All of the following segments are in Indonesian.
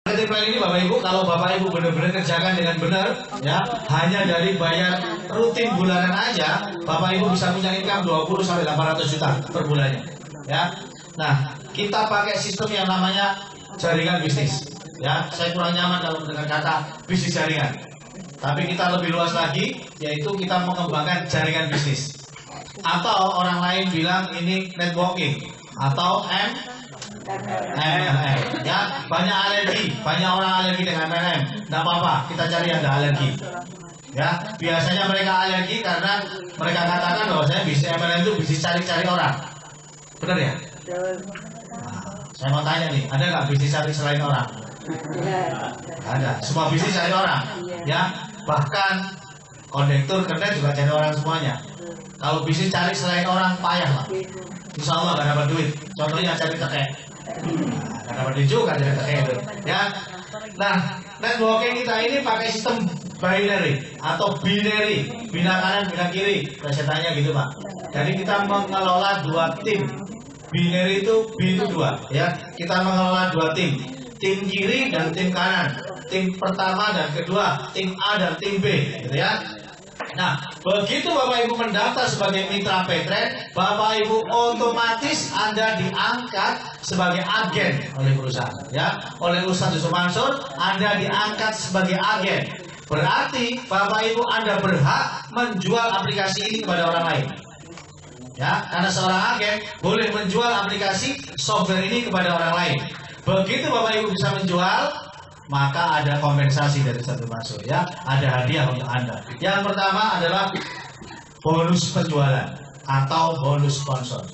Marketing plan ini Bapak Ibu, kalau Bapak Ibu benar-benar kerjakan dengan benar, ya, hanya dari bayar rutin bulanan aja, Bapak Ibu bisa punya income 20 sampai 800 juta per bulannya, ya. Nah, kita pakai sistem yang namanya jaringan bisnis, ya. Saya kurang nyaman kalau mendengar kata bisnis jaringan, tapi kita lebih luas lagi, yaitu kita mengembangkan jaringan bisnis, atau orang lain bilang ini networking, atau ya, banyak alergi, banyak orang alergi dengan MLM. Tidak apa-apa, kita cari yang tidak alergi. Ya, biasanya mereka alergi karena mereka katakan bahwasanya bisnis MLM itu bisnis cari-cari orang. Benar ya? Nah, saya mau tanya nih, ada nggak bisnis cari selain orang? Ada. Semua bisnis cari orang. Ya, bahkan kondektur kernet juga cari orang semuanya. Kalau bisnis cari selain orang payah lah. Insya Allah nggak dapat duit. Contohnya cari tekek. Nggak dapat duit juga cari tekek itu. Ya. Nah, networking kita ini pakai sistem binary atau binary, bina kanan, bina kiri. Saya tanya gitu Pak. Jadi kita mengelola dua tim. Binary itu B itu dua. Ya. Kita mengelola dua tim. Tim kiri dan tim kanan. Tim pertama dan kedua, tim A dan tim B. Gitu ya. Nah, begitu Bapak Ibu mendaftar sebagai mitra Petren, Bapak Ibu otomatis Anda diangkat sebagai agen oleh perusahaan, ya. Oleh Ustadz Yusuf Mansur, Anda diangkat sebagai agen. Berarti Bapak Ibu Anda berhak menjual aplikasi ini kepada orang lain. Ya, karena seorang agen boleh menjual aplikasi software ini kepada orang lain. Begitu Bapak Ibu bisa menjual, maka ada kompensasi dari Ustadz Mansur, ya, ada hadiah untuk Anda. Yang pertama adalah bonus penjualan atau bonus sponsor.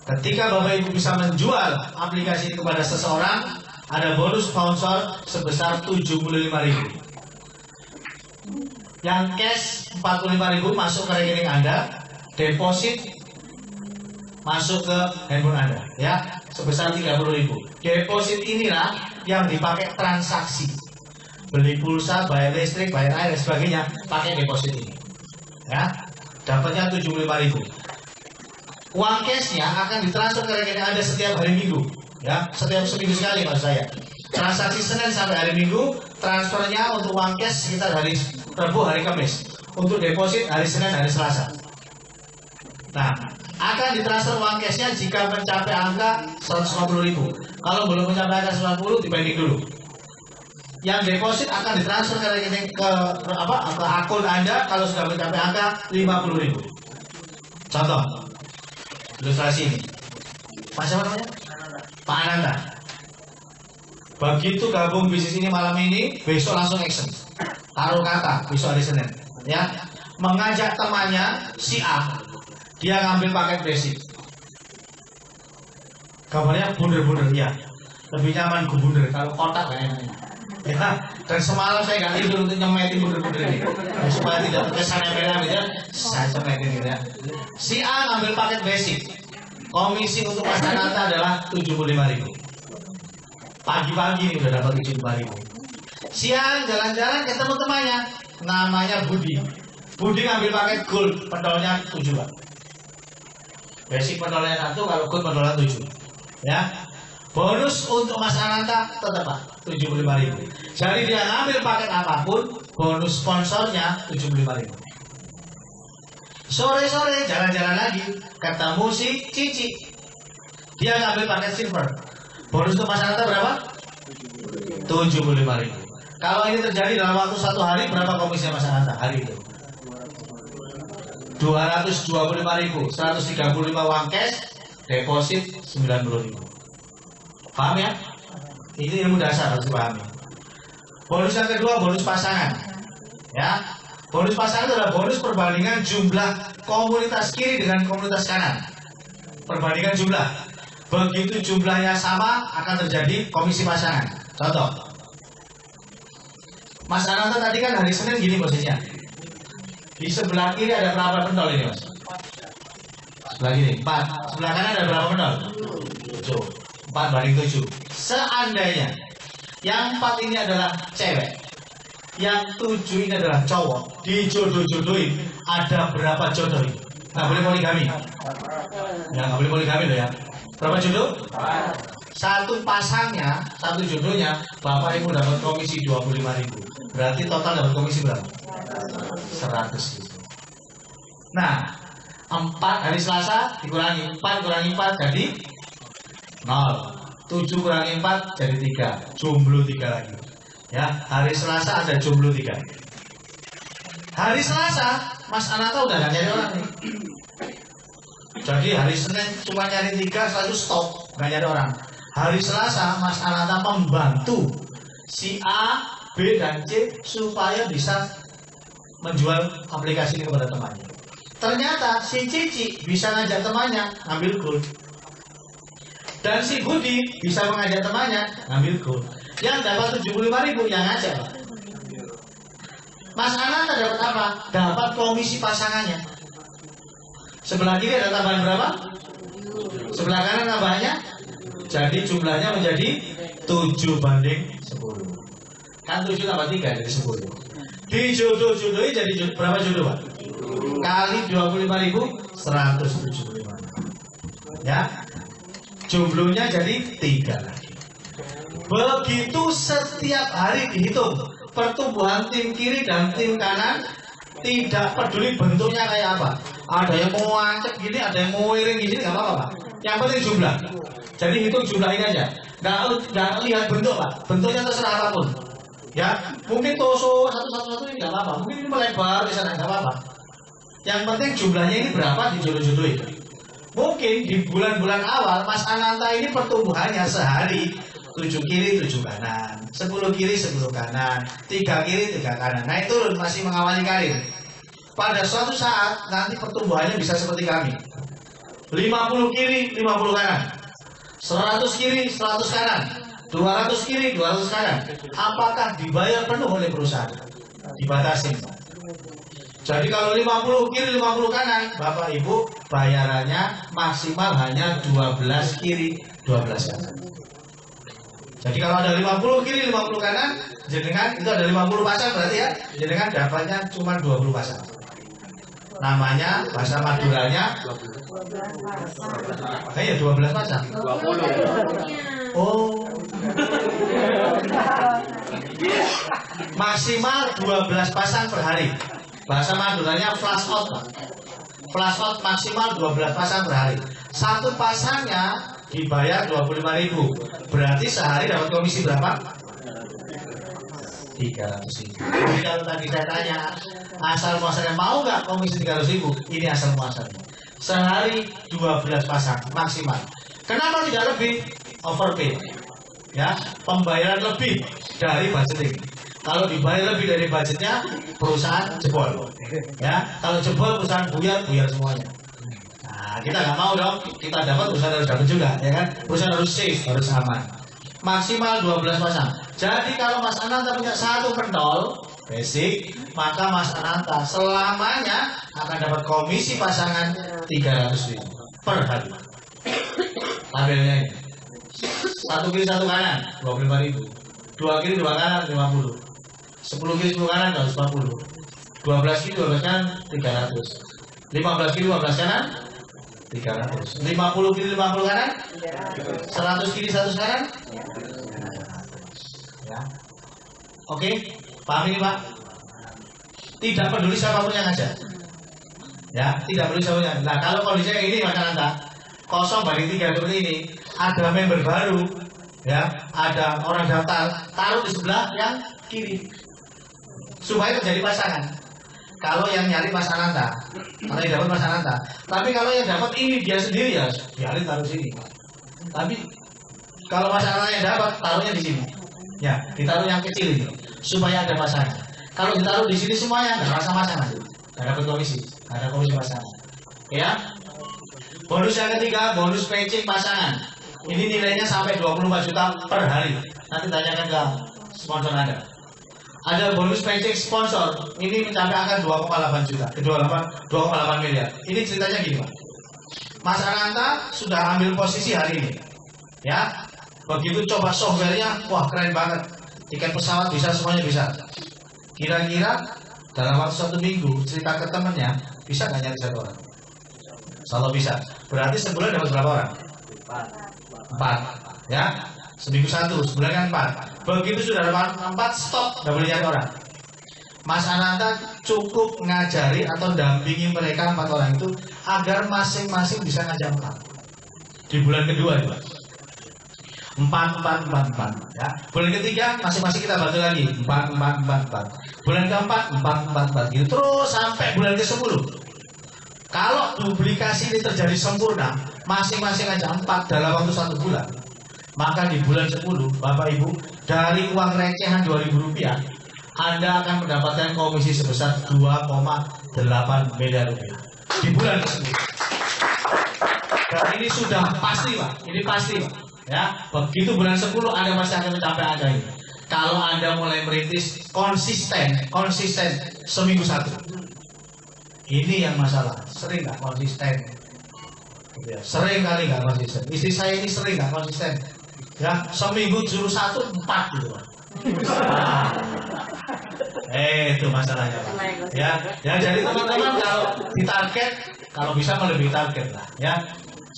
Ketika Bapak Ibu bisa menjual aplikasi ini kepada seseorang, ada bonus sponsor sebesar 75.000. Yang cash 45.000 masuk ke rekening Anda, deposit masuk ke handphone Anda, ya, sebesar 30.000. Deposit inilah yang dipakai transaksi, beli pulsa, bayar listrik, bayar air dan sebagainya, pakai deposit ini, ya. Dapatnya 75.000. Uang cashnya akan ditransfer ke rekening Anda setiap hari Minggu, ya, setiap seminggu sekali maksud saya. Transaksi Senin sampai hari Minggu, transfernya untuk uang cash sekitar hari Rabu, hari Kamis. Untuk deposit hari Senin, hari Selasa. Nah, akan ditransfer uang cashnya jika mencapai angka 150.000. Kalau belum mencapai angka 150, dibanding dulu. Yang deposit akan ditransfer ke rekening ke akun Anda kalau sudah mencapai angka 50.000. Contoh, ilustrasi ini. Pak siapa namanya? Pak Ananda. Begitu gabung bisnis ini malam ini, besok langsung action. Taruh kata besok hari Senin, ya. Mengajak temannya si A. Dia ngambil paket basic. Gambarnya bunder-bunder, ya. Lebih nyaman bunder, kalau kotak gak enak. Ya, dan semalam saya nggak tidur untuk nyemetin bunder-bunder ini. Supaya tidak terkesan MLM gitu ya. Saya cemetin gitu ya. Si A ngambil paket basic. Komisi untuk Mas Ananta adalah 75.000. Pagi-pagi ini udah dapat 75.000. Siang jalan-jalan ketemu temannya, namanya Budi. Budi ngambil paket gold, pedalnya 7. Basic pedalnya 1, kalau gold pedalnya 7. Ya. Bonus untuk Mas Ananta tetap 75.000. Jadi dia ngambil paket apapun, bonus sponsornya 75.000. Sore-sore jalan-jalan lagi, ketemu si Cici. Dia ngambil paket silver. Bonus untuk Mas Ananta berapa? 75.000. Kalau ini terjadi dalam waktu 1 hari, berapa komisi Mas Ananta hari itu? 225.000, 135 uang cash, deposit 90.000. Paham ya? Ini ilmu dasar harus dipahami. Bonus yang kedua, bonus pasangan. Ya, bonus pasangan adalah bonus perbandingan jumlah komunitas kiri dengan komunitas kanan. Perbandingan jumlah. Begitu jumlahnya sama, akan terjadi komisi pasangan. Contoh, Mas Ananta tadi kan hari Senin gini posisinya. Di sebelah kiri ada berapa pendol ini, Mas? Sebelah kiri 4. Sebelah kanan ada berapa pendol? 7. 4/7. Seandainya yang 4 ini adalah cewek, yang 7 ini adalah cowok, dijodoh-jodohin, ada berapa jodoh ini? Nggak boleh poligami. Ya, nggak boleh poligami loh ya. Berapa jodoh? Satu pasangnya, satu jodohnya, Bapak Ibu dapat komisi 25.000. Berarti total dapat komisi berapa? 100 gitu. Nah, 4 hari Selasa dikurangi 4 kurangi 4 jadi 0. 7 kurangi 4 jadi 3. Jomblo 3 lagi. Ya, hari Selasa ada jomblo 3. Hari Selasa, Mas Ananta udah gak nyari orang nih. Jadi hari Senin cuma nyari 3, selalu stop, gak nyari orang. Hari Selasa, Mas Ananta membantu si A, B, dan C supaya bisa menjual aplikasi ini kepada temannya. Ternyata si Cici bisa ngajak temannya ngambil gold. Dan si Budi bisa mengajak temannya ngambil gold. Yang dapat 75.000 yang ngajak. Mas Ananta dapat apa? Dapat komisi pasangannya. Sebelah kiri ada tambahan berapa? Sebelah kanan tambahnya. Jadi jumlahnya menjadi 7 banding 10. Kan 7 tambah 3 jadi 10. Dijodoh-jodohi jadi berapa jodoh, Pak? Kali 25.000 175. Ya. Jumlahnya jadi 3 lagi. Begitu setiap hari dihitung pertumbuhan tim kiri dan tim kanan, tidak peduli bentuknya kayak apa. Ada yang mau angkat gini, ada yang mau miring gini, nggak apa-apa, Pak. Yang penting jumlah. Jadi hitung jumlah ini aja. Nggak lihat bentuk, Pak. Bentuknya terserah apapun. Ya, mungkin torso satu-satu ini nggak apa-apa. Mungkin ini melebar di sana nggak apa-apa. Yang penting jumlahnya ini berapa dijodoh-jodohin. Mungkin di bulan-bulan awal Mas Ananta ini pertumbuhannya sehari 7 kiri 7 kanan, 10 kiri 10 kanan, 3 kiri 3 kanan. Naik turun masih mengawali karir. Pada suatu saat nanti pertumbuhannya bisa seperti kami. 50 kiri 50 kanan. 100 kiri 100 kanan. 200 kiri 200 kanan. Apakah dibayar penuh oleh perusahaan? Dibatasi. Jadi kalau 50 kiri 50 kanan, Bapak Ibu bayarannya maksimal hanya 12 kiri 12 kanan. Jadi kalau ada 50 kiri 50 kanan, jenengan itu ada 50 pasang berarti ya, jenengan dapatnya cuma 20 pasang. Namanya bahasa Maduranya 12 ya 12 pasang. 20. Oh. Maksimal 12 pasang per hari. Bahasa Maduranya flash out, Pak. Flash out maksimal 12 pasang per hari. Satu pasangnya dibayar 25.000. Berarti sehari dapat komisi berapa? 300.000. Jadi kalau tadi saya tanya asal muasalnya mau nggak komisi 300.000? Ini asal muasalnya. Sehari 12 pasang maksimal. Kenapa tidak lebih? Overpay. Ya, pembayaran lebih dari budgeting. Kalau dibayar lebih dari budgetnya, perusahaan jebol. Ya, kalau jebol perusahaan buyar semuanya. Nah, kita nggak mau dong. Kita dapat, perusahaan harus dapat juga, ya kan? Perusahaan harus safe, harus aman. Maksimal 12 pasang. Jadi kalau Mas Ananta punya satu pentol basic, maka Mas Ananta selamanya akan dapat komisi pasangan 300.000 per hari. Tabelnya ini. 1 kiri 1 kanan 25.000. 2 kiri 2 kanan 50. 10 kiri 10 kanan 140. 12 kiri 12 kanan 300. 15 kiri 15 kanan 300. 50 kiri 50 kanan 100 kiri 100 kanan. Ya. Oke, paham ini, Pak? Tidak peduli siapapun yang ngajak. Ya, tidak peduli siapapun yang. Nah, kalau kondisinya ini Mas Ananta, kosong banding 3 seperti ini, ada member baru, ya, ada orang daftar, taruh di sebelah yang kiri supaya terjadi pasangan. Kalau yang nyari Mas Ananta, kalau yang dapat Mas Ananta. Tapi kalau yang dapat ini dia sendiri ya, biarin taruh sini. Tapi kalau Mas Ananta yang dapat, taruhnya di sini. Ya, ditaruh yang kecil ini supaya ada pasangan. Kalau ditaruh di sini semuanya nggak rasa pasangan, nggak dapat komisi, nggak ada komisi pasangan. Ya. Bonus yang ketiga, bonus matching pasangan. Ini nilainya sampai 24 juta per hari. Nanti tanyakan ke sponsor Anda. Ada bonus matching sponsor. Ini mencapai angka 2,8 juta. 2,8 miliar. Ini ceritanya gini, Pak. Mas Ananta sudah ambil posisi hari ini. Ya. Begitu coba softwarenya, wah keren banget. Tiket pesawat bisa, semuanya bisa. Kira-kira dalam waktu 1 minggu cerita ke temennya, bisa nggak nyari 1 orang? Kalau bisa. Berarti sebulan dapat berapa orang? 4. Ya, seminggu 1, sebulan kan 4. Begitu sudah 4, stop, nggak boleh nyari orang. Mas Ananta cukup ngajari atau dampingi mereka 4 orang itu agar masing-masing bisa ngajak 4. Di bulan kedua itu 4 ya. Bulan ketiga masing-masing kita bantu lagi 4. Bulan keempat 4 gitu terus sampai bulan ke-10. Kalau duplikasi ini terjadi sempurna, masing-masing aja 4 dalam waktu 1 bulan, maka di bulan 10 Bapak Ibu dari uang recehan Rp2.000 Anda akan mendapatkan komisi sebesar 2,8 miliar rupiah di bulan ke-10. Dan ini sudah pasti Pak, ini pasti Pak. Ya, begitu bulan 10 Anda pasti akan mencapai angka ini. Kalau Anda mulai merintis konsisten seminggu 1. Ini yang masalah, sering nggak konsisten. Ya, sering kali nggak konsisten. Istri saya ini sering nggak konsisten. Ya, seminggu juru 1 4 gitu Pak. Itu masalahnya Pak. Ya jadi teman-teman kalau ditarget, kalau bisa melebihi target lah. Ya,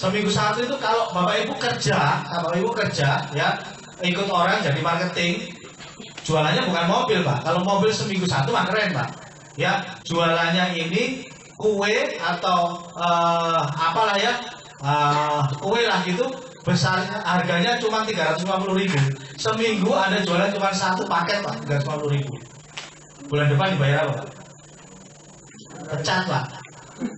seminggu 1 itu kalau Bapak Ibu kerja, ya ikut orang jadi marketing, jualannya bukan mobil Pak. Kalau mobil seminggu 1 mah keren Pak. Ya, jualannya ini kue atau apalah ya, kue lah gitu. Besarnya harganya cuma 350.000. Seminggu Anda jualan cuma 1 paket Pak, 350.000. Bulan depan dibayar apa Pak? Pecat Pak.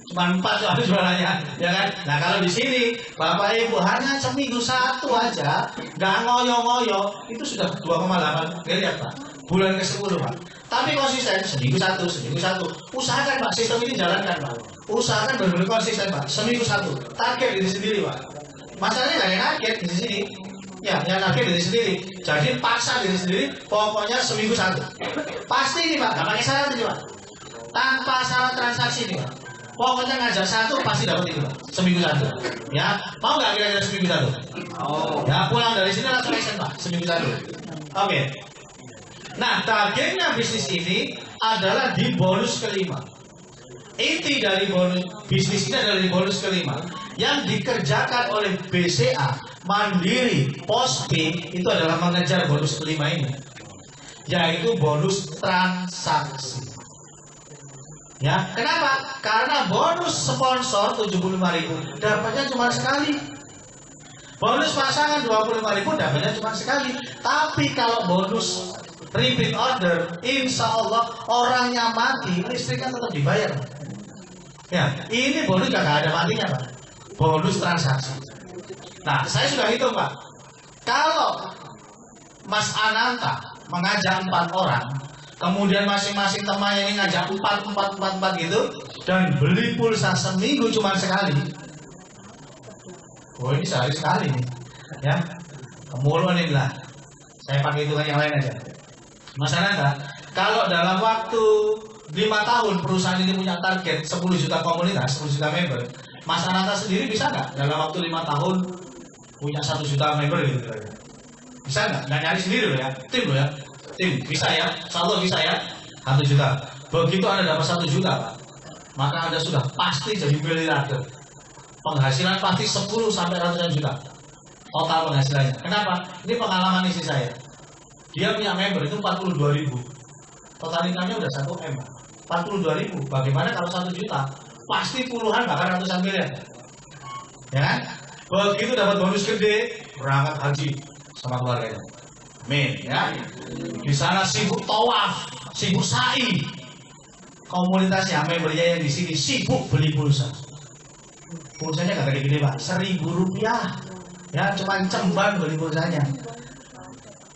Cuma 4 soal jualannya, ya kan? Nah kalau di sini Bapak Ibu hanya seminggu 1 aja, nggak ngoyo-ngoyo, itu sudah 2,8 miliar Pak. Bulan ke-10 Pak. Tapi konsisten seminggu 1. Usahakan Pak, sistem ini jalankan Pak. Usahakan benar-benar konsisten Pak. Seminggu 1. Target diri sendiri Pak. Masalahnya nggak ada target di sini. Ya, yang target diri sendiri. Jadi paksa diri sendiri, pokoknya seminggu 1. Pasti nih Pak, nggak pakai syarat ini Pak. Tanpa syarat transaksi nih Pak. Pokoknya ngajak 1 pasti dapat itu Pak. Seminggu 1. Ya, mau nggak kira-kira seminggu 1? Oh. Ya, pulang dari sini langsung action Pak, seminggu 1. Oke. Nah, targetnya bisnis ini adalah di bonus ke-5. Inti dari bonus bisnis ini adalah di bonus ke-5 yang dikerjakan oleh BCA, Mandiri, Postpay itu adalah mengejar bonus ke-5 ini, yaitu bonus transaksi. Ya, kenapa? Karena bonus sponsor 75.000 dapatnya cuma sekali. Bonus pasangan 25.000 dapatnya cuma sekali. Tapi kalau bonus repeat order, insya Allah orangnya mati, listriknya tetap dibayar. Ya, ini bonus gak ada matinya Pak. Bonus transaksi. Nah, saya sudah hitung Pak. Kalau Mas Ananta mengajak 4 orang, kemudian masing-masing temannya ini ngajak 4 gitu, dan beli pulsa seminggu cuma sekali. Oh, ini sehari sekali nih. Ya, kemuluan ini lah. Saya pakai hitungan yang lain aja. Mas Ananta, kalau dalam waktu 5 tahun perusahaan ini punya target 10 juta komunitas, 10 juta member, Mas Ananta sendiri bisa nggak dalam waktu 5 tahun punya 1 juta member gitu? Bisa nggak? Nggak nyari sendiri loh ya, tim loh ya, tim bisa ya, insya Allah bisa ya, 1 juta. Begitu Anda dapat 1 juta Pak, maka Anda sudah pasti jadi miliarder. Penghasilan pasti 10 sampai ratusan juta total penghasilannya. Kenapa? Ini pengalaman istri saya. Dia punya member itu 42.000. Total income-nya udah 1 M. 42.000. Bagaimana kalau 1 juta? Pasti puluhan bahkan ratusan miliar. Ya kan? Begitu dapat bonus gede, berangkat haji sama keluarganya. Amin, ya. Di sana sibuk tawaf, sibuk sa'i. Komunitasnya membernya yang di sini sibuk beli pulsa. Pulsanya gak gede-gede Pak, Rp1.000. Ya, cuma cemban beli pulsanya.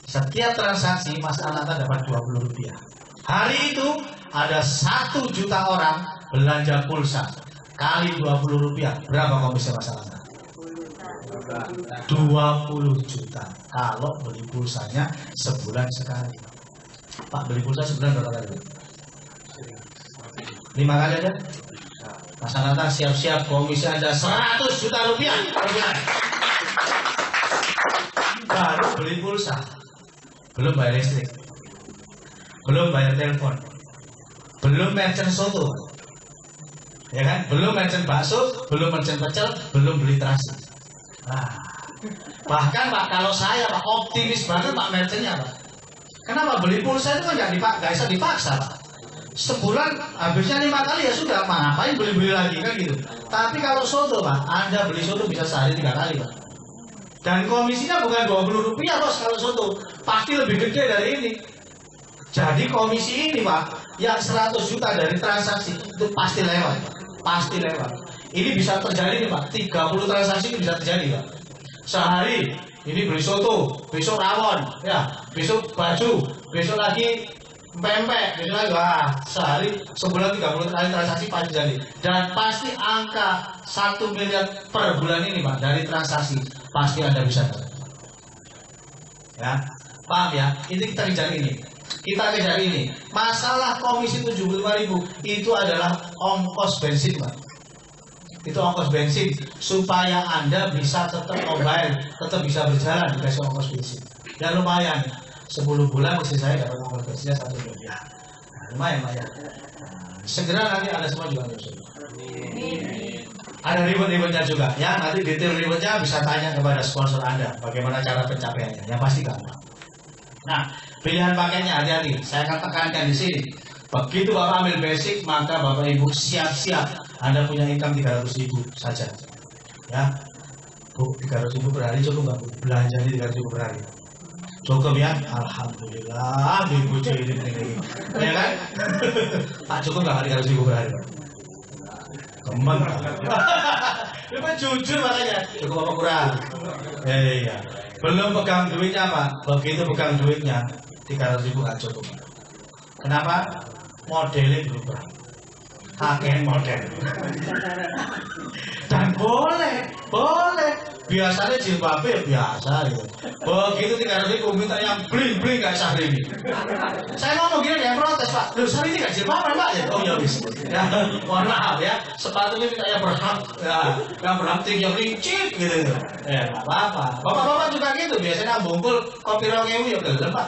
Setiap transaksi Mas Ananta dapat Rp20. Hari itu ada 1 juta orang belanja pulsa kali Rp20. Berapa komisi Mas Ananta? 20 juta. Kalau beli pulsanya sebulan sekali. Pak, beli pulsa sebulan berapa kali? 5 kali aja. Mas Ananta siap-siap komisi Anda 100 juta rupiah per bulan. Baru beli pulsa, belum bayar listrik, belum bayar telepon, belum merchant soto, ya kan? Belum merchant bakso, belum merchant pecel, belum beli terasi. Nah, Bahkan Pak, kalau saya Pak optimis banget Pak merchantnya Pak. Kenapa beli pulsa itu kan nggak bisa dipaksa Pak. Sebulan habisnya 5 kali ya sudah, ngapain beli-beli lagi kan gitu. Tapi kalau soto Pak, Anda beli soto bisa sehari 3 kali Pak. Dan komisinya bukan 20 rupiah bos kalau soto, pasti lebih gede dari ini. Jadi komisi ini Pak, yang 100 juta dari transaksi itu pasti lewat, pasti lewat. Ini bisa terjadi nih Pak, 30 transaksi ini bisa terjadi Pak. Sehari ini beli soto, besok rawon, ya, besok baju, besok lagi pempek, besok lagi wah, sehari sebulan 30 kali transaksi pasti jadi. Dan pasti angka 1 miliar per bulan ini Pak dari transaksi pasti Anda bisa dapat. Ya, paham ya? Ini kita kejar ini. Kita kejar ini. Masalah komisi 75.000 itu adalah ongkos bensin Pak. Itu ongkos bensin supaya Anda bisa tetap mobile, tetap bisa berjalan dikasih ongkos bensin. Ya lumayan, 10 bulan mesti saya dapat ongkos bensinnya 1 miliar. Nah, lumayan Pak ya. Nah, segera nanti Anda semua juga bisa. Ada ribet-ribetnya juga ya, nanti detail ribetnya bisa tanya kepada sponsor Anda bagaimana cara pencapaiannya, yang pasti gampang. Nah, pilihan paketnya hati-hati, saya akan tekankan di sini. Begitu Bapak ambil basic, maka Bapak Ibu siap-siap Anda punya income 300.000 saja. Ya, Bu, 300.000 per hari cukup nggak Bu? Belanjanya 300.000 per hari. Cukup ya, alhamdulillah, Ibu ini, ya kan? Pak cukup nggak 300.000 per hari? Teman, Bapak jujur makanya, cukup apa kurang? Iya, belum pegang duitnya Pak. Begitu pegang duitnya, 300.000 nggak cukup. Kenapa? Modelnya berubah. Kakek model. Dan boleh. Biasanya jilbabnya biasa gitu. Begitu 300.000 minta yang bling kayak Syahrini. Saya ngomong gini dia protes Pak. Loh Syahrini nggak jilbab Pak? Ya, oh ya bis. Ya, mohon maaf ya. Sepatunya minta yang berhak, ya, yang berhak tinggi yang licin gitu. Ya nggak apa-apa. Bapak-bapak juga gitu. Biasanya bungkul kopi rongewu ya betul Pak.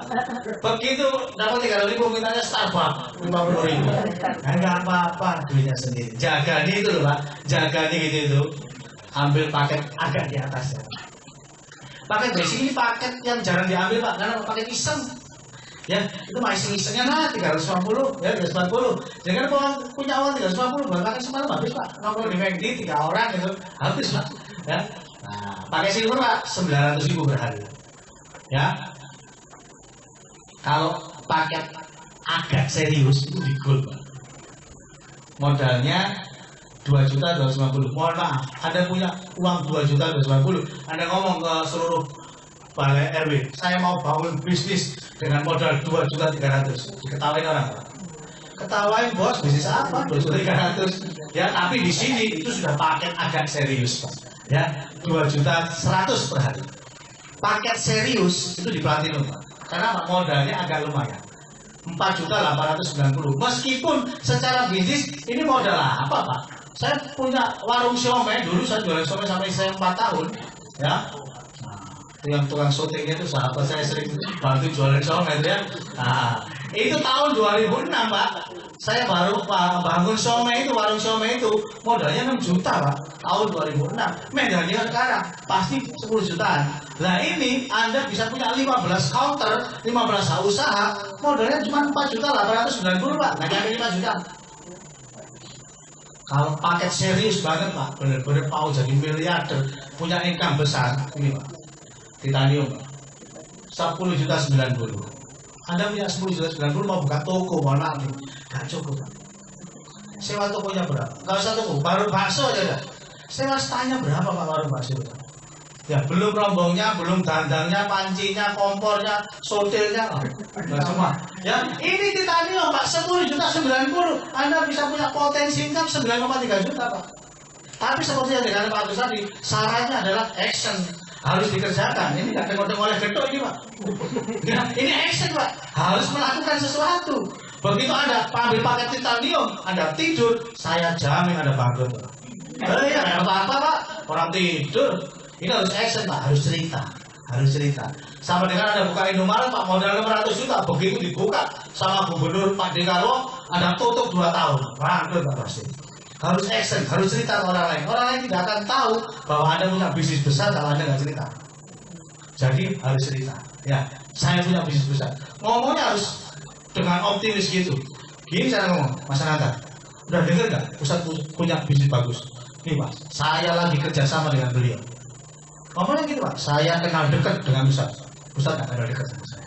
Begitu dapat 300.000 mintanya Starbucks 50.000. Nggak apa-apa, duitnya sendiri. Jaga nih itu loh Pak. Jaga nih gitu itu. Ambil paket agak di atasnya. Paket basic ini paket yang jarang diambil Pak, karena paket iseng. Ya, itu masih isengnya nah 350, ya 340. Jangan kalau punya uang 350 buat makan semalam habis Pak. Nongkrong di McD 3 orang gitu, habis Pak. Ya. Nah, pakai silver Pak 900.000 per hari. Ya. Kalau paket agak serius itu di gold Pak. Modalnya 2.250.000. Mohon maaf, Anda punya uang 2.250.000. Anda ngomong ke seluruh balai RW, saya mau bangun bisnis dengan modal 2.300.000. Diketawain orang. Ketawain bos, bisnis apa? 2.300.000. Ya, tapi di sini itu sudah paket agak serius Pak. Ya, 2.100.000 per hari. Paket serius itu di Platinum Pak. Karena modalnya agak lumayan. 4.890.000. Meskipun secara bisnis ini modal apa Pak? Saya punya warung siomay dulu, saya jualan siomay sampai saya 4 tahun, ya. Nah, itu yang tukang syutingnya itu sahabat saya sering bantu jualan siomay itu ya. Nah, itu tahun 2006 Pak. Saya baru bangun siomay itu, warung siomay itu modalnya 6 juta Pak. Tahun 2006. Medalnya sekarang pasti 10 jutaan. Nah ini Anda bisa punya 15 counter, 15 usaha, modalnya cuma 4.890.000 Pak. Nggak nyampe 5 juta. Kalau paket serius banget Pak, benar-benar mau jadi miliarder, punya income besar, ini Pak, titanium Pak, 10.090.000. Anda punya 10.090.000 mau buka toko, mau nanti, gak cukup Pak. Sewa tokonya berapa? Gak usah toko, baru bakso aja dah. Sewa setanya berapa Pak warung bakso? Ya belum rombongnya, belum dandangnya, pancinya, kompornya, sotilnya, nggak semua. Ya ini titanium Pak, 10.090.000. Anda bisa punya potensi income 9,3 juta Pak. Tapi seperti yang dikatakan Pak Agus tadi, syaratnya adalah action, harus dikerjakan. Ini nggak tengok-tengok oleh gedok ini Pak. Ya, ini action Pak, harus melakukan sesuatu. Begitu Anda ambil paket titanium, Anda tidur, saya jamin Anda bangkrut Pak. Ya apa-apa Pak, orang tidur. Ini harus action Pak, harus cerita. Sama dengan Anda buka Indomaret Pak, modal 600 juta, begitu dibuka sama Gubernur Pak Dekarwo, Anda tutup 2 tahun, bangkrut Pak pasti. Harus action, harus cerita ke orang lain. Orang lain tidak akan tahu bahwa Anda punya bisnis besar kalau Anda nggak cerita. Jadi harus cerita. Ya, saya punya bisnis besar. Ngomongnya harus dengan optimis gitu. Gini cara ngomong, Mas Ananta. Udah denger gak? Ustaz punya bisnis bagus. Nih Pak, saya lagi kerjasama dengan beliau. Ngomongnya gitu Pak, saya kenal dekat dengan Ustaz. Ustaz gak kenal dekat sama saya.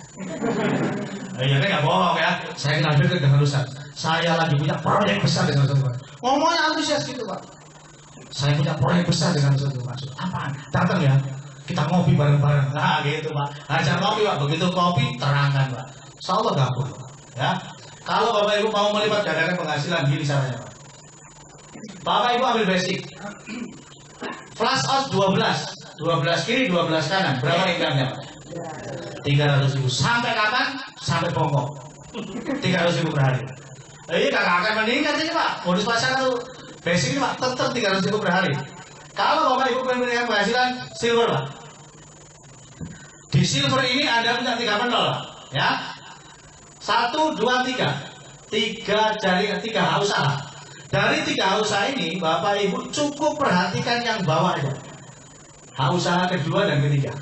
Ya kan gak bohong ya. Saya kenal dekat dengan Ustaz. Saya lagi punya proyek besar dengan Ustaz. Ngomongnya antusias gitu Pak. Saya punya proyek besar dengan Ustaz. Maksud apaan? Datang ya. Kita ngopi bareng-bareng. Nah gitu Pak. Ajak ngopi Pak. Begitu kopi terangkan Pak. Insyaallah gabung. Ya. Kalau Bapak Ibu mau melipat gandakan penghasilan gini caranya Pak. Bapak Ibu ambil basic. Flash out 12. 12 kiri, 12 kanan. Berapa income-nya Pak? 300.000. Sampai kapan? Sampai bongkok. 300.000 per hari. Iya kakak akan meningkat ini Pak. Modus pasar itu basic ini Pak. Tetap 300.000 per hari. Kalau Bapak Ibu pengen penghasilan silver Pak. Di silver ini Anda punya 3 penol Pak. Ya. 1, 2, 3. 3 jaringan, 3 usaha. Dari 3 usaha ini Bapak Ibu cukup perhatikan yang bawah aja. Usaha kedua dan ketiga.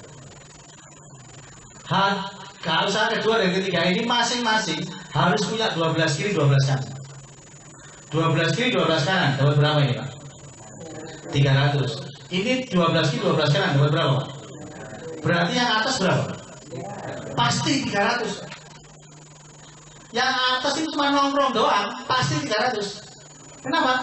Usaha kedua dan ketiga ini masing-masing harus punya 12 kiri 12 kanan. 12 kiri 12 kanan dapat berapa ini Pak? 300. Ini 12 kiri 12 kanan dapat berapa Pak? Berarti yang atas berapa? Pasti 300. Yang atas itu cuma nongkrong doang, pasti 300. Kenapa?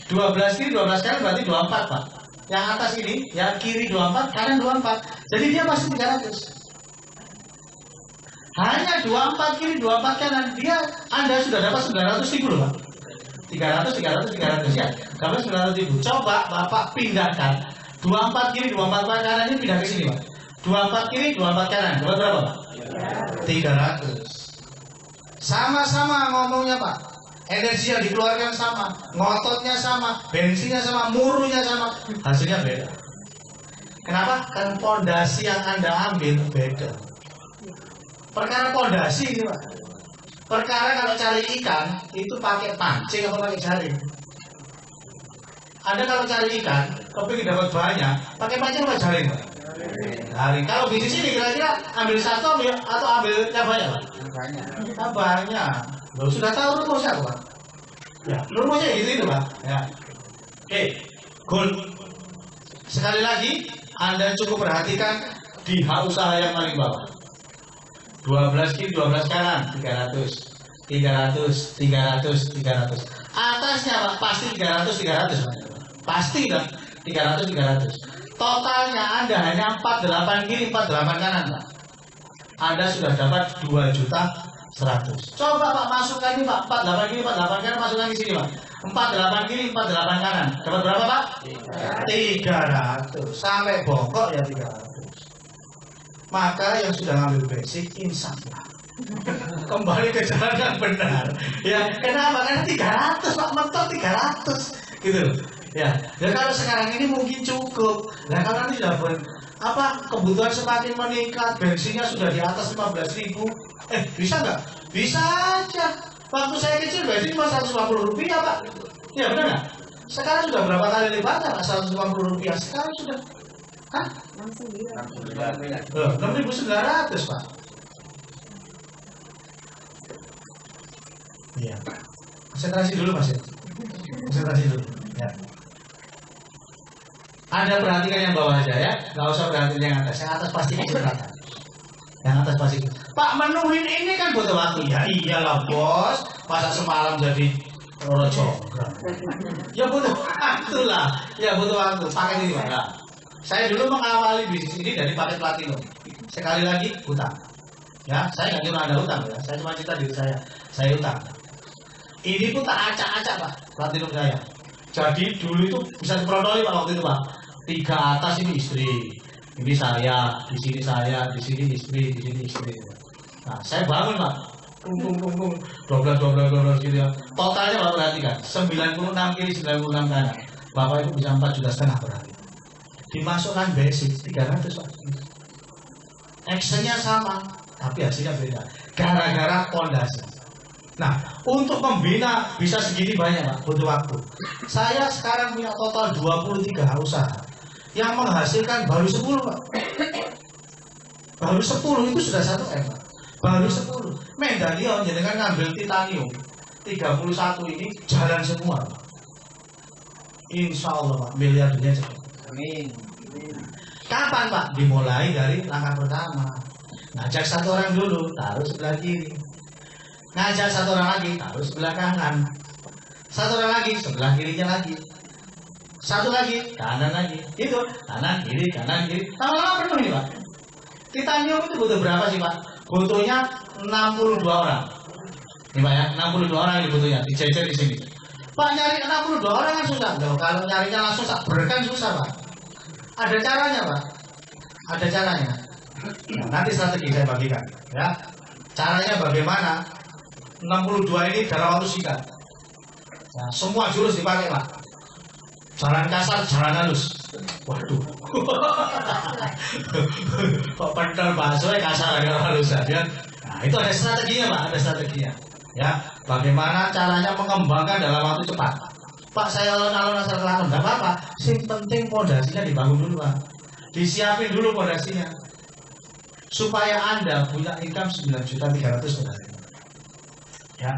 12 kiri 12 kanan berarti 24 Pak. Yang atas ini, yang kiri 24, kanan 24. Jadi dia pasti 300. Hanya 24 kiri 24 kanan, dia Anda sudah dapat 900.000 loh Pak. 300 ya. Dapat 900.000. Coba Bapak pindahkan 24 kiri 24 kanan ini pindah ke sini Pak. 24 kiri 24 kanan, dapat berapa Pak? 300. Sama-sama ngomongnya Pak. Energi yang dikeluarkan sama, ngototnya sama, bensinnya sama, murunya sama, hasilnya beda. Kenapa? Kan pondasi yang Anda ambil beda. Perkara pondasi ini Pak. Perkara kalau cari ikan itu pakai pancing atau pakai jaring. Anda kalau cari ikan, kepingin dapat banyak, pakai pancing atau jaring Pak? Jaring. Kalau bisnis ini kira-kira ambil satu atau ambil yang banyak Pak? Banyak. Banyak. Loh, sudah tahu rumusnya Pak? Ya, rumusnya gitu itu Pak. Ya. Oke, goal. Sekali lagi, Anda cukup perhatikan di usaha yang paling bawah. 12 kiri, 12 kanan, 300. Atasnya Pak, pasti 300 Pak. Pasti Pak, 300. Totalnya Anda hanya 48 kiri, 48 kanan Pak. Anda sudah dapat 2.100.000. Coba Pak masukkan ini Pak, 48 kiri, 48 kanan, masukkan di sini Pak. 48 kiri, 48 kanan. Dapat berapa Pak? 300. Sampai bongkok ya 300. Maka yang sudah ngambil basic insaf kembali ke jalan yang benar. Ya, kenapa? Karena 300 Pak, mentok 300 gitu. Ya, dan kalau sekarang ini mungkin cukup. Nah, kalau nanti sudah kebutuhan semakin meningkat, bensinnya sudah di atas 15.000. Bisa nggak? Bisa aja. Waktu saya kecil bensin cuma 150 rupiah Pak. Ya benar nggak? Sekarang sudah berapa kali lipatnya Pak? 150 rupiah. Sekarang sudah 6.900 Pak. Iya. Konsentrasi dulu Mas ya. Konsentrasi dulu. Ya. Anda perhatikan yang bawah aja ya. Nggak usah perhatikan yang atas. Yang atas pasti kecepatan. Yang atas pasti. Pak, menuhin ini kan butuh waktu. Ya iyalah bos. Masa semalam jadi rojo. Ya butuh waktu lah. Ya butuh waktu. Pakai ini Pak. Saya dulu mengawali bisnis ini dari paket platinum. Sekali lagi hutang. Ya, saya nggak cuma ada hutang ya. Saya cuma cerita diri saya. Saya hutang. Ini pun tak acak-acak Pak, platinum saya. Jadi dulu itu bisa diperoleh Pak waktu itu Pak. 3 atas ini istri, ini saya, di sini saya, di sini istri, di sini istri. Nah, saya bangun Pak. Tung, 12 gitu ya. Totalnya Bapak perhatikan, 96 kiri, 96 kanan. Bapak itu bisa 4,5 juta per hari. Dimasukkan basic 300 Pak. Actionnya sama, tapi hasilnya beda. Gara-gara pondasi. Nah, untuk membina bisa segini banyak Pak, butuh waktu. Saya sekarang punya total 23 usaha yang menghasilkan baru 10 Pak. Baru 10 itu sudah 1 M. Baru 10. Medalion jenengan ngambil titanium 31 ini jalan semua. Insya Allah Pak, miliar dunia cepat. Amin. Kapan Pak? Dimulai dari langkah pertama. Ngajak 1 orang dulu, taruh sebelah kiri. Ngajak 1 orang lagi, taruh sebelah kanan. 1 orang lagi, sebelah kirinya lagi. 1 lagi, kanan lagi. Itu, kanan, kiri, kanan, kiri. Lama-lama penuh nih Pak. Titanium itu butuh berapa sih Pak? Butuhnya 62 orang. Ini Pak ya, 62 orang ini butuhnya, dijejer di sini. Pak nyari 62 orang kan susah. Loh, kalau nyarinya langsung sak kan susah Pak. Ada caranya Pak. Ada caranya. Nah, nanti strategi saya bagikan ya. Caranya bagaimana? 62 ini dalam waktu singkat. Nah, semua jurus dipakai Pak. Jalan kasar, jalan halus. Waduh. Kok pentol bakso kasar agak halus ya. Nah, itu ada strateginya Pak, ada strateginya. Ya, bagaimana caranya mengembangkan dalam waktu cepat. Pak, saya alon-alon asal kelakon, enggak apa-apa. Yang penting pondasinya dibangun dulu Pak. Disiapin dulu pondasinya. Supaya Anda punya income 9.300.000. Ya.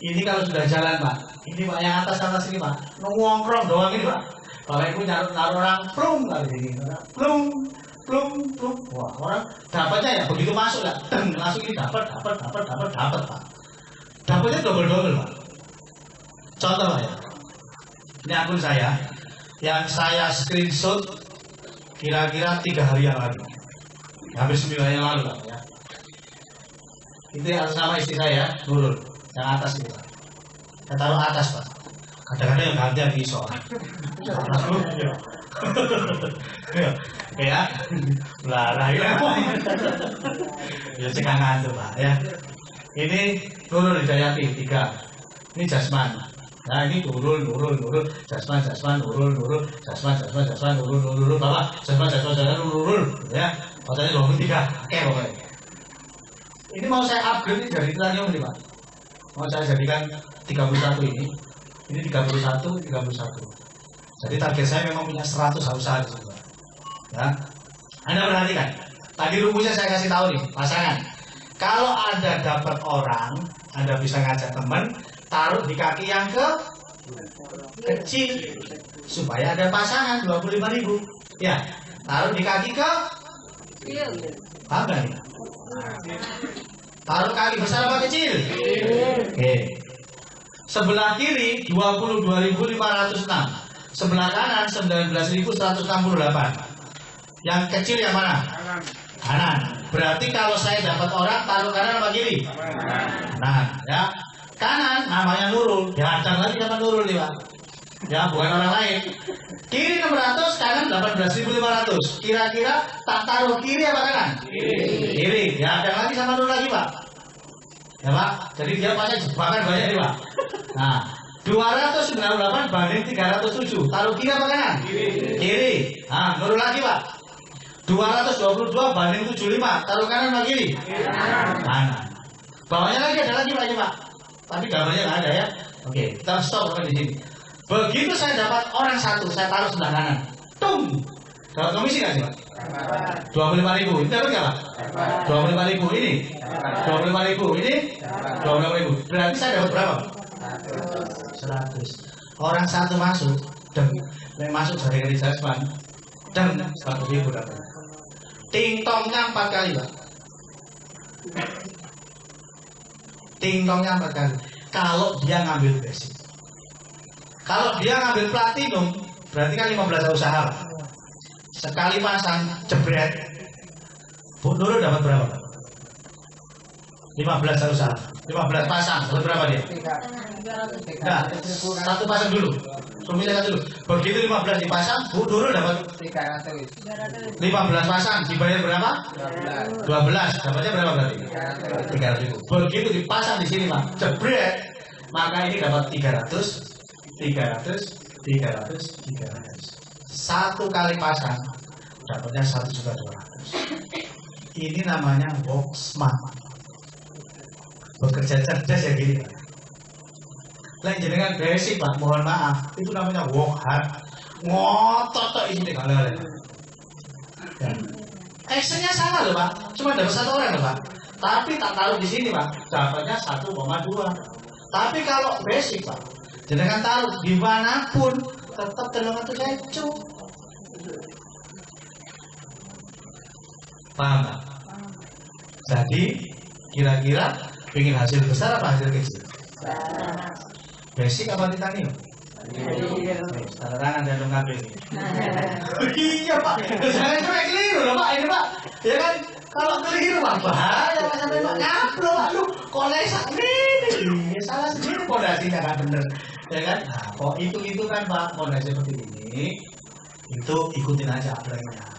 Ini kalau sudah jalan Pak. Ini Pak yang atas ini Pak. Nongkrong doang ini Pak. Bapak Ibu naruh orang plung kali ini. Plung. Wah, orang dapatnya ya begitu masuk ya. Langsung ini dapat Pak. Dapatnya double Pak. Contoh Pak ya. Ini akun saya yang saya screenshot kira-kira 3 hari yang lalu. Hampir 9 hari yang lalu Pak ya. Itu atas nama istri saya, Nurul. Yang atas itu Pak. Saya taruh atas Pak. Kadang-kadang yang gantian iso. Ya, larah ya sekangan tuh Pak ya. Ini Nurul Hidayati 3. Ini Jasman. Nah ini Nurul, Jasman, Nurul, Jasman, Nurul, Bapak, Jasman, Nurul, ya. Katanya loh 3, oke pokoknya. Ini mau saya upgrade dari titanium nih Pak. Mau saya jadikan 31 ini. Ini 31. Jadi target saya memang punya 100 harus ada juga. Ya. Anda perhatikan. Tadi rumusnya saya kasih tahu nih, pasangan. Kalau Anda dapat orang, Anda bisa ngajak teman, taruh di kaki yang kecil supaya ada pasangan 25.000. Ya, taruh di kaki paham nggak nih? Taruh kaki besar apa kecil? Oke. Sebelah kiri 22.506. Sebelah kanan 19.168. Yang kecil yang mana? Kanan. Berarti kalau saya dapat orang taruh kanan apa kiri? Kanan. Ya. Kanan namanya Nurul. Diajar lagi sama Nurul nih Pak. Ya bukan orang lain. Kiri 600, kanan 18.500. Kira-kira tak taruh kiri apa kanan? Kiri. Diajar lagi sama Nurul lagi Pak. Ya Pak. Jadi dia pasti jebakan banyak nih Pak. Nah. 298 banding 307. Taruh kiri apa kanan? Kiri. Nah, Nurul lagi Pak. 222 banding 75. Taruh kanan apa kiri? Kanan. Bawahnya lagi ada lagi Pak ini Pak. Tapi gambarnya nggak ada ya. Oke, kita stop sampai di sini. Begitu saya dapat orang 1, saya taruh sebelah kanan. Tung. Dapat komisi nggak sih Pak? 25.000. Ini dapat nggak Pak? 25.000 ini. 25.000 ini. 25.000. Berarti saya dapat berapa? 100. Orang 1 masuk, dan yang masuk dari kali Jasman, dan 100.000 dapat. Tingtongnya 4 kali Pak. Tingtongnya 4 kali. Kalau dia ngambil basic. Kalau dia ngambil platinum, berarti kan 15 usaha. Sekali pasang jebret. Bu Nurul dapat berapa Pak? 15 usaha. 15 pasang, dapat berapa dia? Nah, 1 pasang dulu. Pemilihan dulu. Begitu 15 dipasang, Bu Nurul dapat 300. 15 pasang, dibayar berapa? 12. Dapatnya berapa berarti? 300.000. Begitu dipasang di sini Pak, jebret, maka ini dapat 300. 1 kali pasang dapatnya 1.200.000. Ini namanya work smart. Bekerja cerdas ya gini Pak. Lain jenengan basic Pak, mohon maaf, itu namanya work hard. Ngotot tok ini kalau ya. actionnya sama loh Pak, cuma dapat 1 orang loh Pak. Tapi tak taruh di sini Pak, dapatnya 1,2. Tapi kalau basic Pak, jangan taruh dimanapun tetap 300 paham Pak? Jadi kira-kira pengen hasil besar apa hasil kecil? Basic apa titanium? Tanda tangan dan lengkap ini. Iya Pak, jangan sampai keliru loh Pak ini Pak. Ya kan, kalau keliru Pak bahaya Pak sampai Pak ngaplo Pak lu kolesak ini. Salah sendiri pondasinya nggak bener. Ya kan, nah kok itu kan Pak pondasi seperti ini itu ikutin aja aplikasinya.